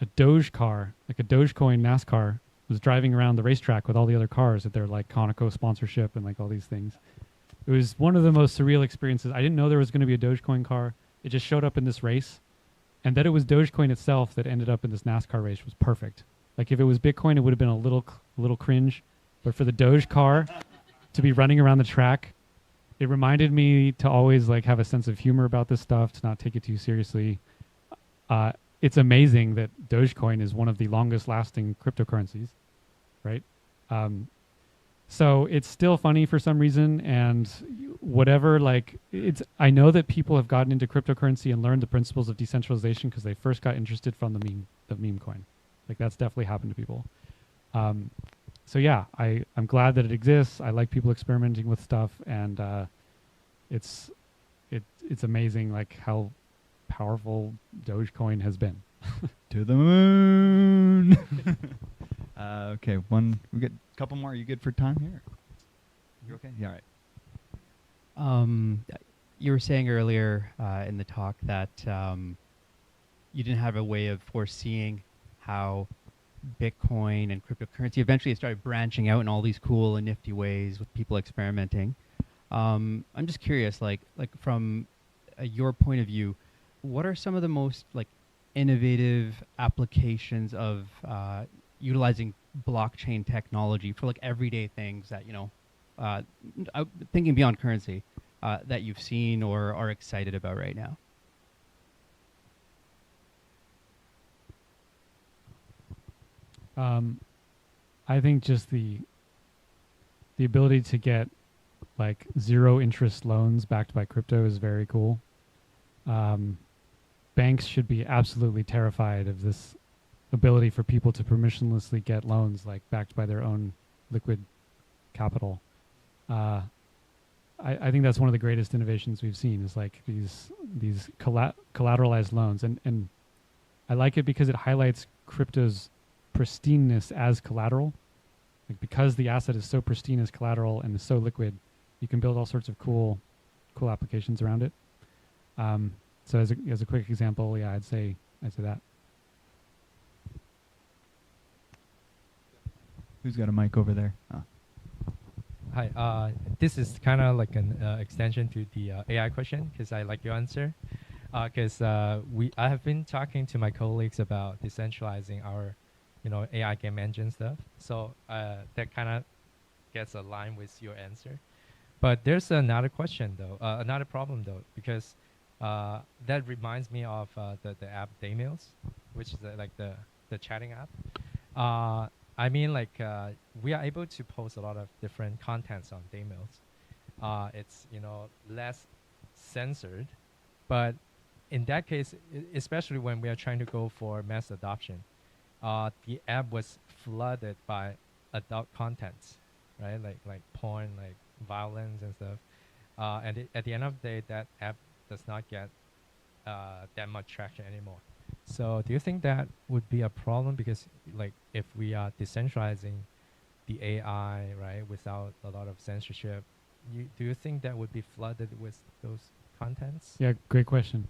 S2: a Doge car, like a Dogecoin NASCAR, was driving around the racetrack with all the other cars at their like Conoco sponsorship and like all these things. It was one of the most surreal experiences. I didn't know there was going to be a Dogecoin car. It just showed up in this race. and that it was Dogecoin itself that ended up in this NASCAR race was perfect. Like if it was Bitcoin, it would have been a little cringe, but for the Doge car to be running around the track, it reminded me to always like have a sense of humor about this stuff, to not take it too seriously. It's amazing that Dogecoin is one of the longest lasting cryptocurrencies, right? So it's still funny for some reason, and whatever, like I know that people have gotten into cryptocurrency and learned the principles of decentralization because they first got interested from the meme coin. Like that's definitely happened to people. So yeah, I'm glad that it exists. I like people experimenting with stuff, and it's amazing like how powerful Dogecoin has been.
S1: To the moon. Okay, we get a couple more. Are you good for time here? You okay? Yeah, all right.
S12: You were saying earlier in the talk that you didn't have a way of foreseeing how Bitcoin and cryptocurrency eventually started branching out in all these cool and nifty ways with people experimenting. I'm just curious, like from your point of view, what are some of the most like innovative applications of utilizing blockchain technology for like everyday things that thinking beyond currency that you've seen or are excited about right now?
S2: I think just the ability to get like zero interest loans backed by crypto is very cool. Banks should be absolutely terrified of this ability for people to permissionlessly get loans like backed by their own liquid capital. I think that's one of the greatest innovations we've seen is like these collateralized loans, and I like it because it highlights crypto's pristineness as collateral. Like because the asset is so pristine as collateral and is so liquid, you can build all sorts of cool applications around it. So as a quick example, yeah, I'd say that.
S1: Who's got a mic over there? Oh.
S13: Hi, this is kind of like an extension to the AI question because I like your answer. Because I have been talking to my colleagues about decentralizing our, AI game engine stuff. So that kind of gets aligned with your answer. But there's another question though, another problem though, because that reminds me of the app Daymails, which is like the chatting app. I mean, like we are able to post a lot of different contents on Daymails. It's less censored, but in that case, especially when we are trying to go for mass adoption, the app was flooded by adult contents, right? Like porn, like violence and stuff. And at the end of the day, that app does not get that much traction anymore. So do you think that would be a problem? Because like if we are decentralizing the AI, right, without a lot of censorship, do you think that would be flooded with those contents?
S2: Yeah, great question.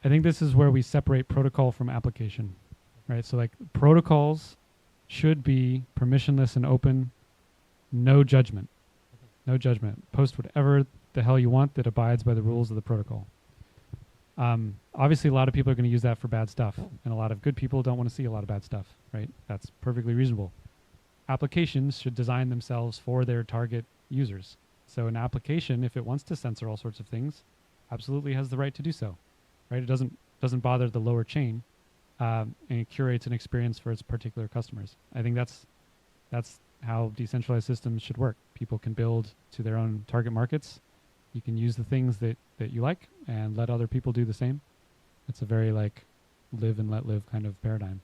S2: I think this is where we separate protocol from application, right? So like protocols should be permissionless and open, no judgment. No judgment. Post whatever the hell you want that abides by the rules of the protocol. Obviously, a lot of people are going to use that for bad stuff, and a lot of good people don't want to see a lot of bad stuff, right? That's perfectly reasonable. Applications should design themselves for their target users. So an application, if it wants to censor all sorts of things, absolutely has the right to do so, right? It doesn't bother the lower chain, and it curates an experience for its particular customers. I think that's how decentralized systems should work. People can build to their own target markets. You can use the things that you like and let other people do the same. It's a very like live and let live kind of paradigm.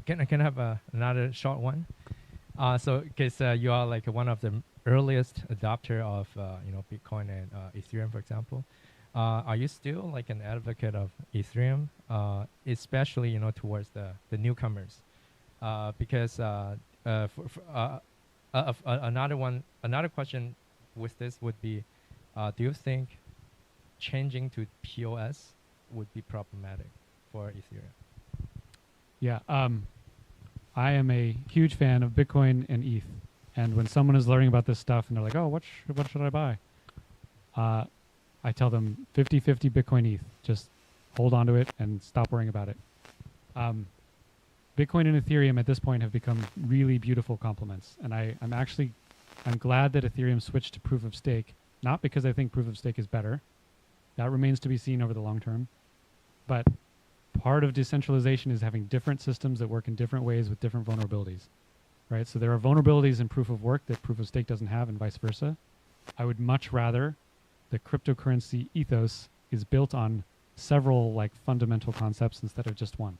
S13: Can I have another short one? So because you are like one of the earliest adopter of Bitcoin and Ethereum, for example. Are you still like an advocate of Ethereum, especially towards the newcomers? Because another question with this would be, do you think changing to POS would be problematic for Ethereum?
S2: Yeah, I am a huge fan of Bitcoin and ETH. And when someone is learning about this stuff and they're like, oh, what should I buy? I tell them 50-50 Bitcoin ETH. Just hold on to it and stop worrying about it. Bitcoin and Ethereum at this point have become really beautiful complements, and I'm glad that Ethereum switched to proof of stake, not because I think proof of stake is better. That remains to be seen over the long term. But part of decentralization is having different systems that work in different ways with different vulnerabilities, right? So there are vulnerabilities in proof of work that proof of stake doesn't have, and vice versa. I would much rather the cryptocurrency ethos is built on several like fundamental concepts instead of just one.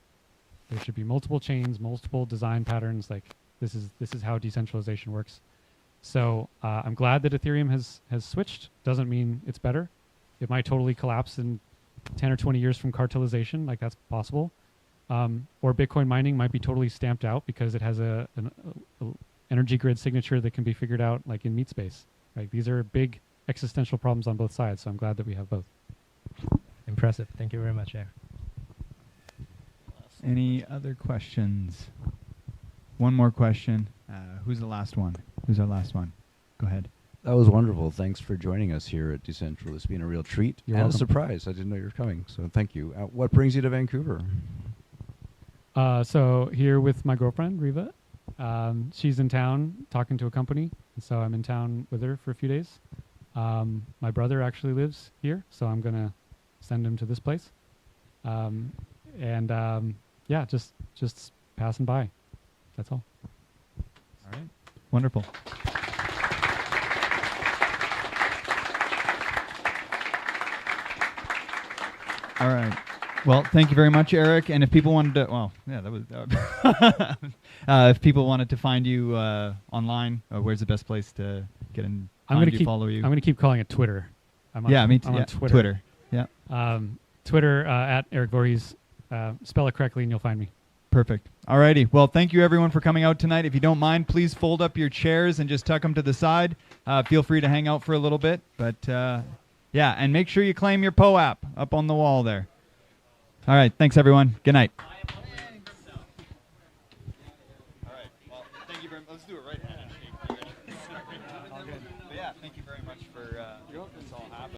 S2: There should be multiple chains, multiple design patterns. Like this is how decentralization works. So I'm glad that Ethereum has switched. Doesn't mean it's better. It might totally collapse in 10 or 20 years from cartelization. Like that's possible. Or Bitcoin mining might be totally stamped out because it has an energy grid signature that can be figured out like in meat space. Right? These are big existential problems on both sides. So I'm glad that we have both.
S13: Impressive. Thank you very much, Eric.
S1: Any other questions? One more question. Who's the last one? Who's our last one? Go ahead.
S14: That was wonderful. Thanks for joining us here at Decentral. It's been a real treat
S2: You're
S14: and
S2: welcome.
S14: a surprise. I didn't know you were coming, so thank you. What brings you to Vancouver?
S2: So here with my girlfriend, Riva. She's in town talking to a company, and so I'm in town with her for a few days. My brother actually lives here, so I'm going to send him to this place. Yeah, just passing by. That's all.
S1: All right. Wonderful. All right. Well, thank you very much, Eric. And if people wanted to, well, yeah, that was. If people wanted to find you online, where's the best place to get in? Follow you.
S2: I'm gonna keep calling it Twitter. I'm
S1: me too.
S2: I'm
S1: Yeah,
S2: on Twitter.
S1: Yeah.
S2: Twitter at Erik Voorhees. Spell it correctly, and you'll find me.
S1: Perfect. All righty. Well, thank you everyone for coming out tonight. If you don't mind, please fold up your chairs and just tuck them to the side. Feel free to hang out for a little bit, but yeah, and make sure you claim your POAP up on the wall there. All right. Thanks, everyone. Good night. All right. Well, thank you very much. Let's do it right now. Yeah, thank you very much for this all happening.